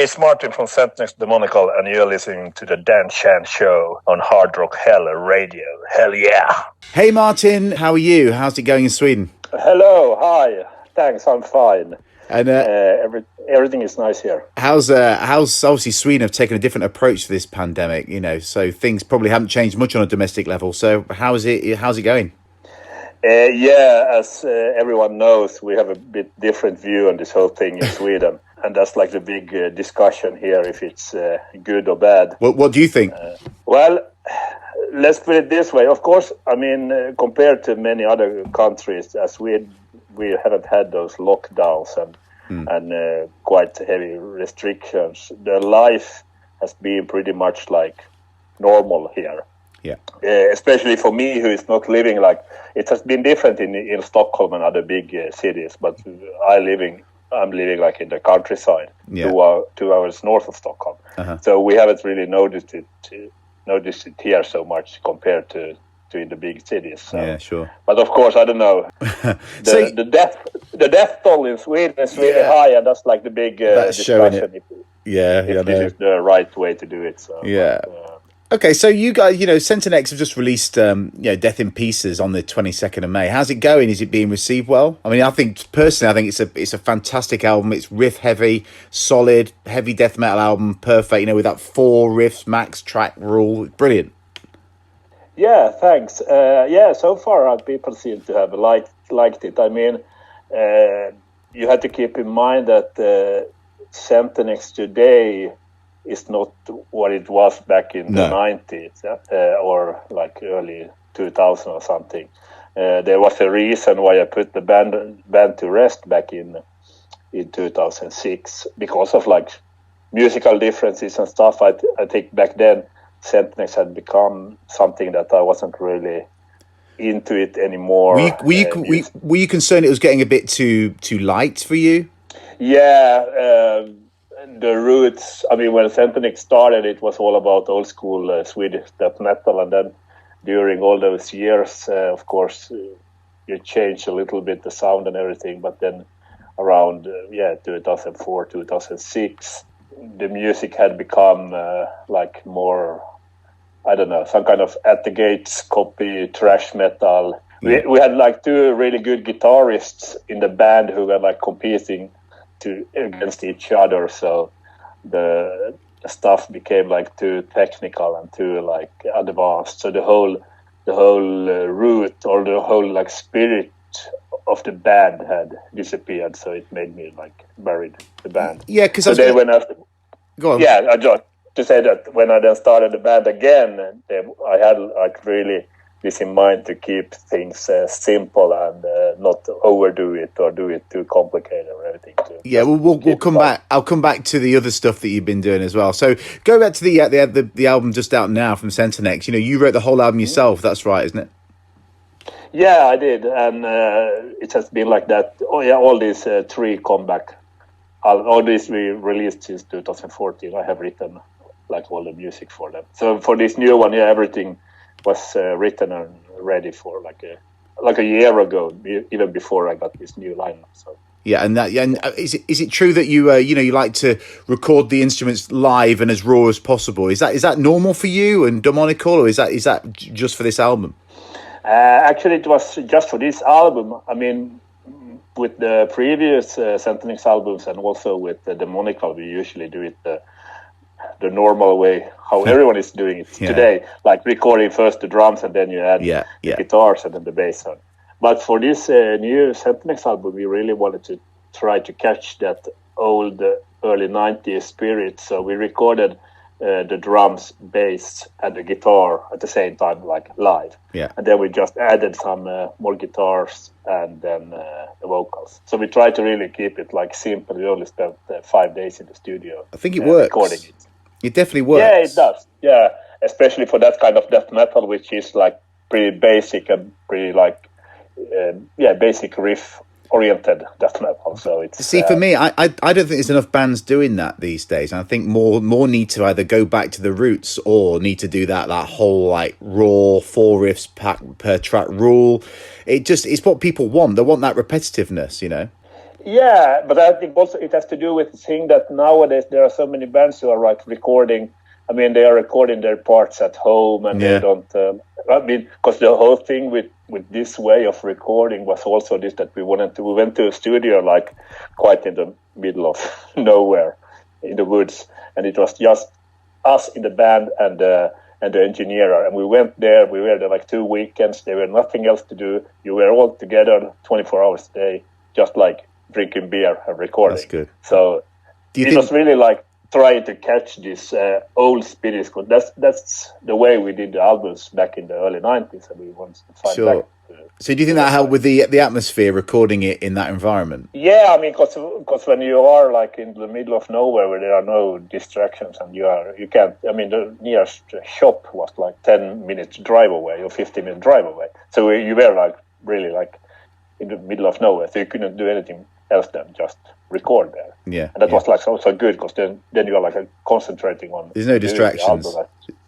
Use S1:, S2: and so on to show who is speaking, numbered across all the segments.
S1: it's Martin from Centinex Demonical, and you're listening to the Dan Chan Show on Hard Rock Hell Radio. Hell yeah!
S2: Hey Martin, how are you? How's it going in Sweden?
S3: Hello, hi. Thanks, I'm fine.
S2: And
S3: everything is nice here.
S2: How's obviously Sweden have taken a different approach to this pandemic, so things probably haven't changed much on a domestic level. So how's it going?
S3: As everyone knows, we have a bit different view on this whole thing in Sweden. And that's like the big discussion here, if it's good or bad.
S2: What do you think?
S3: Well, let's put it this way. Of course, I mean, compared to many other countries, as we haven't had those lockdowns and quite heavy restrictions, the life has been pretty much like normal here.
S2: Yeah.
S3: Especially for me, who is not living like it has been different in Stockholm and other big cities, but I'm living like in the countryside, 2 hours north of Stockholm.
S2: Uh-huh.
S3: So we haven't really noticed it here so much compared to in the big cities. So.
S2: Yeah, sure.
S3: But of course, I don't know. The death toll in Sweden is really high, and that's like the big discussion. If this is the right way to do it. So,
S2: yeah. Okay, so you guys, Centinex have just released, Death in Pieces on the 22nd of May. How's it going? Is it being received well? I mean, I think it's a fantastic album. It's riff heavy, solid, heavy death metal album, perfect. With that 4 riffs max track rule, brilliant.
S3: Yeah, thanks. So far people seem to have liked it. I mean, you have to keep in mind that Centinex today is not what it was back in the 90s or like early 2000 or something. There was a reason why I put the band to rest back in 2006 because of like musical differences and stuff. I think back then Centinex had become something that I wasn't really into it anymore.
S2: Were you concerned it was getting a bit too light for you?
S3: Yeah. The roots, I mean, when Centinex started, it was all about old school Swedish death metal. And then during all those years, of course, you change a little bit the sound and everything. But then around, 2004, 2006, the music had become like more, I don't know, some kind of At the Gates copy, thrash metal. We had like 2 really good guitarists in the band who were like competing against each other, so the stuff became like too technical and too like advanced. So the whole root or the whole like spirit of the band had disappeared. So it made me like buried the band.
S2: Yeah, because
S3: go on. Yeah, I just to say that when I then started the band again, I had like really this in mind to keep things simple and not overdo it or do it too complicated or everything.
S2: Yeah, we'll come back. I'll come back to the other stuff that you've been doing as well. So go back to the album just out now from Centinex. You wrote the whole album yourself. That's right, isn't it?
S3: Yeah, I did, and it has been like that. Oh yeah, all these 3 comeback. All these we released since 2014. I have written like all the music for them. So for this new one, everything was written and ready for like a year ago, even before I got this new lineup. So
S2: yeah, and is it true that you like to record the instruments live and as raw as possible? Is that normal for you and Demonical, or is that just for this album?
S3: Actually, it was just for this album. I mean, with the previous Centinex albums and also with the Demonical, we usually do it the normal way, how everyone is doing it today, like recording first the drums and then you add the guitars and then the bass on. But for this new Centinex album, we really wanted to try to catch that old early 90s spirit. So we recorded the drums, bass, and the guitar at the same time, like live.
S2: Yeah.
S3: And then we just added some more guitars and then the vocals. So we tried to really keep it like simple. We only spent 5 days in the studio.
S2: I think it works.
S3: Recording it.
S2: It definitely works.
S3: Yeah, it does. Yeah, especially for that kind of death metal, which is like pretty basic and pretty like basic riff oriented death metal. So it's
S2: for me, I don't think there's enough bands doing that these days. I think more need to either go back to the roots or need to do that whole like raw 4 riffs per track rule. It's what people want. They want that repetitiveness,
S3: Yeah, but I think also it has to do with the thing that nowadays there are so many bands who are like recording. I mean, they are recording their parts at home, and they don't. I mean, because the whole thing with this way of recording was also this, that we went to a studio like quite in the middle of nowhere in the woods, and it was just us in the band and the engineer, and we went there. We were there like 2 weekends. There were nothing else to do. You were all together 24 hours a day, just like drinking beer and recording.
S2: That's good.
S3: So it was really like trying to catch this old spirit. That's the way we did the albums back in the early 90s, and we wanted to find back.
S2: So do you think that helped with the atmosphere, recording it in that environment?
S3: Yeah, I mean, because when you are like in the middle of nowhere where there are no distractions, and you can't. I mean, the nearest shop was like 10 minutes drive away or 15-minute drive away. So you were like really like in the middle of nowhere, so you couldn't do anything else than just record there.
S2: Yeah,
S3: and that was like so good, because then you are like concentrating on.
S2: There's no distractions.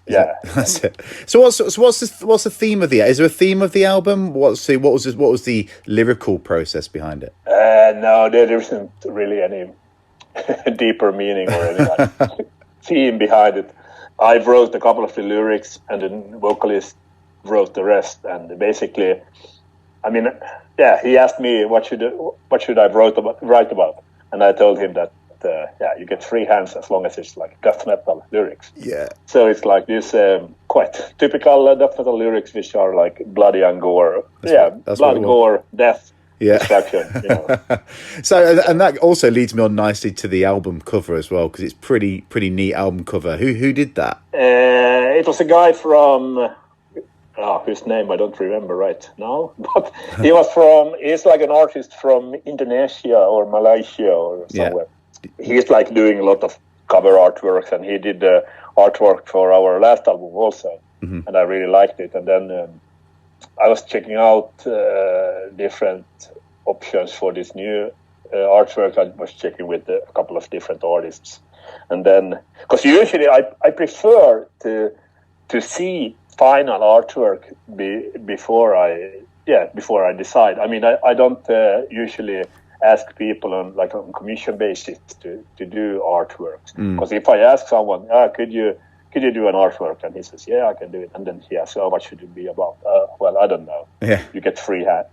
S3: Yeah,
S2: that's it. So what's the theme of the? Is there a theme of the album? What was the lyrical process behind it?
S3: No, there isn't really any deeper meaning or any like theme behind it. I wrote a couple of the lyrics, and the vocalist wrote the rest. And basically, I mean, yeah, he asked me what should I write about, and I told him that. You get free hands as long as it's like death metal lyrics.
S2: Yeah.
S3: So it's like this quite typical death metal lyrics, which are like bloody and gore. That's blood, gore, death, destruction. You know.
S2: So, and that also leads me on nicely to the album cover as well, because it's pretty neat album cover. Who did that?
S3: It was a guy from. Whose name I don't remember right now, but he's like an artist from Indonesia or Malaysia or somewhere. Yeah. He's like doing a lot of cover artworks, and he did the artwork for our last album also, and I really liked it. And then I was checking out different options for this new artwork. I was checking with a couple of different artists, and then because usually I prefer to see final artwork before I decide. I mean, I don't usually ask people on commission basis to do artworks, because if I ask someone, could you do an artwork, and he says, yeah, I can do it, and then he asks, what should it be about? Well, I don't know.
S2: Yeah,
S3: you get free hands,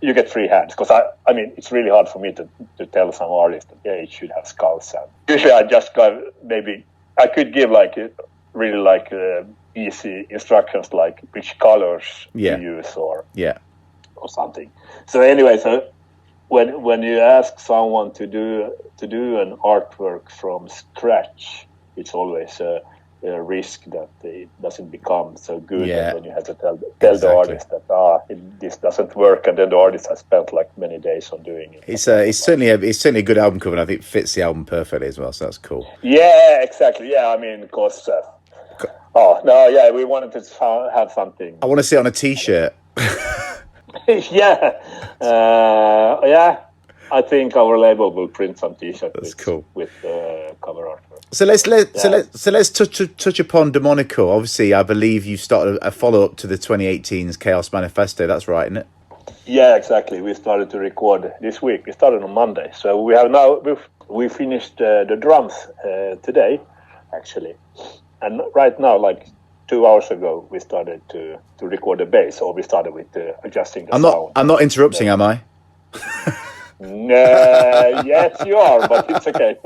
S3: because I mean, it's really hard for me to tell some artist that it should have skulls, and usually I just maybe I could give really easy instructions, like which colors to use or something. So anyway, when you ask someone to do an artwork from scratch, it's always a risk that it doesn't become so good, and then you have to tell the artist that this doesn't work, and then the artist has spent like many days on doing it.
S2: It's certainly a good album cover, and I think it fits the album perfectly as well. So that's cool.
S3: Yeah, exactly. Yeah, I mean, because we wanted to have something.
S2: I want to see it on a T-shirt.
S3: I think our label will print some T-shirts.
S2: That's cool
S3: with cover artwork.
S2: So let's touch upon Demonical. Obviously, I believe you started a follow up to the 2018's Chaos Manifesto. That's right, isn't it?
S3: Yeah, exactly. We started to record this week. We started on Monday, so we finished the drums today, actually, and right now, like 2 hours ago, we started to record the bass, or we started with adjusting the sound.
S2: I'm not interrupting, am I?
S3: Yes, you are, but it's okay.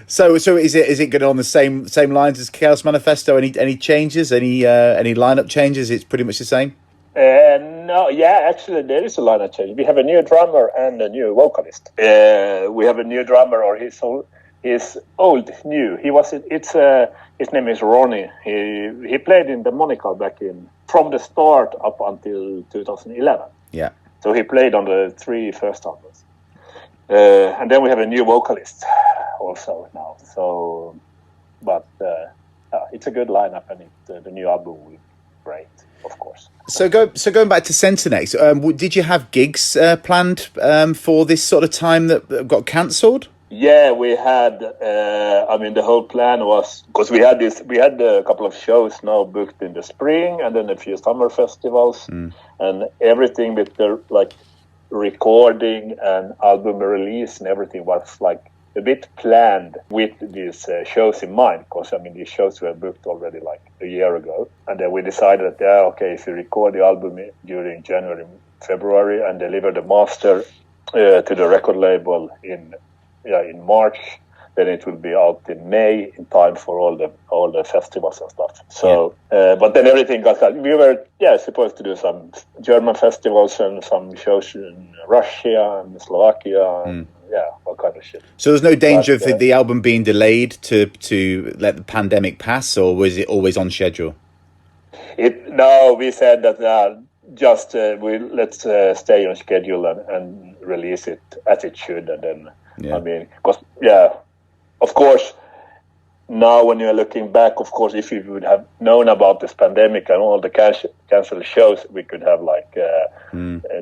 S2: So is it going on the same lines as Chaos Manifesto? Any changes? Any lineup changes? It's pretty much the same.
S3: No, actually, there is a lineup change. We have a new drummer and a new vocalist. We have a new drummer, or he's old new. His name is Ronnie. He played in Demonical from the start up until 2011.
S2: Yeah.
S3: So he played on the 3 first albums. And then we have a new vocalist also now. So, but it's a good lineup, and the new album will be great, of course.
S2: So going back to Centinex, did you have gigs planned for this sort of time that got cancelled?
S3: Yeah, we had. The whole plan was, because we had a couple of shows now booked in the spring, and then a few summer festivals, and everything with the recording and album release and everything was like a bit planned with these shows in mind, because I mean these shows were booked already like a year ago, and then we decided that okay, if we record the album during January, February, and deliver the master to the record label in March, then it will be out in May in time for all the festivals and stuff. So, but then everything got cut. We were supposed to do some German festivals and some shows in Russia and Slovakia. And, all kind of shit.
S2: So there's no danger of the album being delayed to let the pandemic pass, or was it always on schedule?
S3: No, we said that let's stay on schedule and release it as it should, and then I mean, because of course, now when you're looking back, of course, if we would have known about this pandemic and all the cancelled shows, we could have like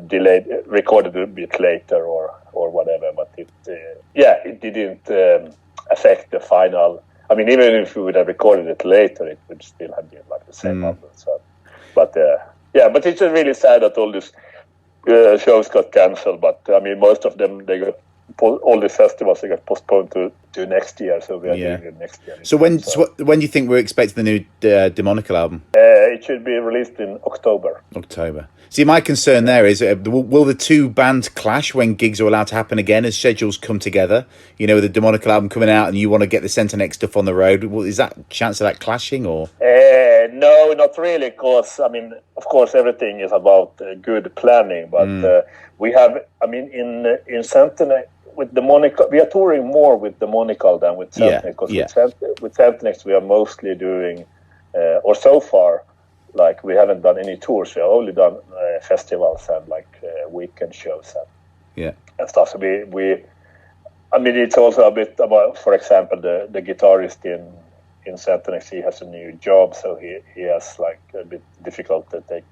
S3: delayed, recorded a bit later or whatever. But it didn't affect the final. I mean, even if we would have recorded it later, it would still have been like the same album. So, but but it's really sad that all these shows got cancelled. But I mean, most of them all the festivals they got postponed to next year, so we are doing it next year.
S2: So when do you think we're expecting the new Demonical album?
S3: It should be released in October.
S2: See, my concern there is, will the two bands clash when gigs are allowed to happen again as schedules come together? You know, with the Demonical album coming out and you want to get the Centinex stuff on the road, is that chance of that clashing or?
S3: No, not really, because I mean, of course, everything is about good planning, but we have, I mean, in Centinex. With Demonical, we are touring more with Demonical than with Centinex, because with Centinex we are mostly doing, or so far, like we haven't done any tours. We have only done festivals and like weekend shows and stuff. So we, I mean, it's also a bit about, for example, the guitarist in Centinex, he has a new job, so he has like a bit difficult to take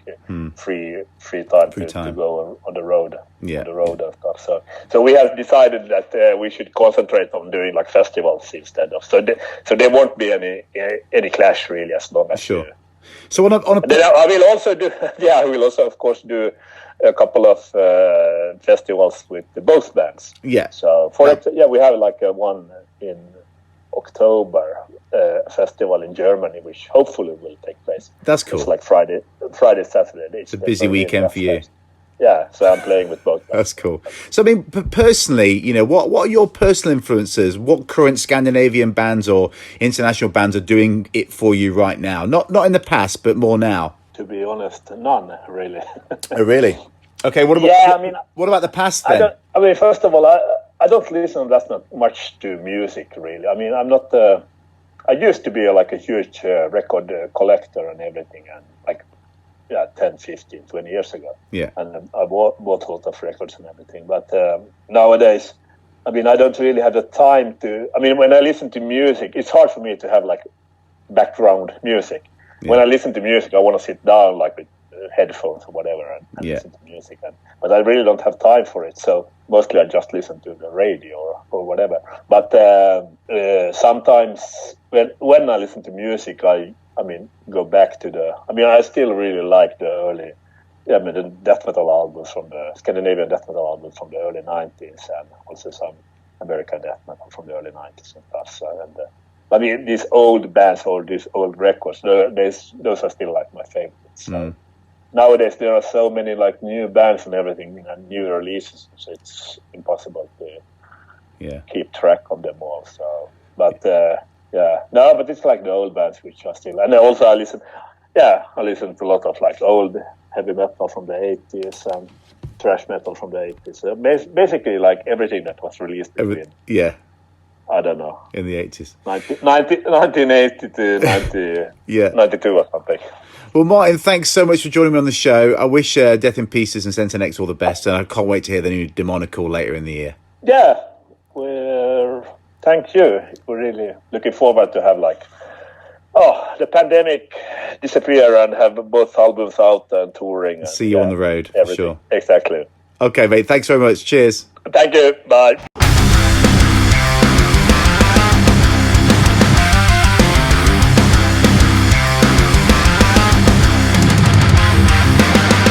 S3: free time to go on the road, and stuff. So we have decided that we should concentrate on doing like festivals instead of. So there won't be any clash really, as long as
S2: sure. So on a
S3: I will also do. I will also of course do a couple of festivals with both bands.
S2: Yeah.
S3: So we have like one in October festival in Germany, which hopefully will take place.
S2: That's cool.
S3: It's like Friday, Saturday.
S2: It's a busy weekend for you.
S3: Yeah, so I'm playing with both.
S2: That's cool. So I mean, personally, you know, what are your personal influences? What current Scandinavian bands or international bands are doing it for you right now? Not in the past, but more now.
S3: To be honest, none really.
S2: Oh, really? Okay. What about? What about the past then?
S3: I mean, first of all, I don't listen that much to music really. I mean, I'm not. I used to be like a huge record collector and everything, and like 10, 15, 20 years ago.
S2: Yeah.
S3: And I bought a lot of records and everything. But nowadays, I mean, I don't really have the time to. I mean, when I listen to music, it's hard for me to have like background music. Yeah. When I listen to music, I want to sit down like with headphones or whatever and listen to music. But I really don't have time for it. So mostly I just listen to the radio or whatever. But sometimes when I listen to music, I go back to I still really like the early, the death metal albums from the Scandinavian death metal albums from the early 90s, and also some American death metal from the early 90s and stuff. So, and these old bands or these old records, those are still like my favorites. So nowadays there are so many like new bands and everything and new releases, so it's impossible to keep track of them all. So, but but it's like the old bands which are still, and also I listen to a lot of like old heavy metal from the 80s and thrash metal from the 80s. So basically like everything that was released between, I don't know,
S2: in the 80s,
S3: 1980 to 92 or something.
S2: Well, Martin, thanks so much for joining me on the show. I wish Death in Pieces and Centinex all the best, and I can't wait to hear the new Demonical later in the year.
S3: Yeah, thank you. We're really looking forward to have the pandemic disappear and have both albums out and touring. And,
S2: see you on the road,
S3: everything.
S2: Sure.
S3: Exactly.
S2: Okay, mate. Thanks very much. Cheers.
S3: Thank you. Bye.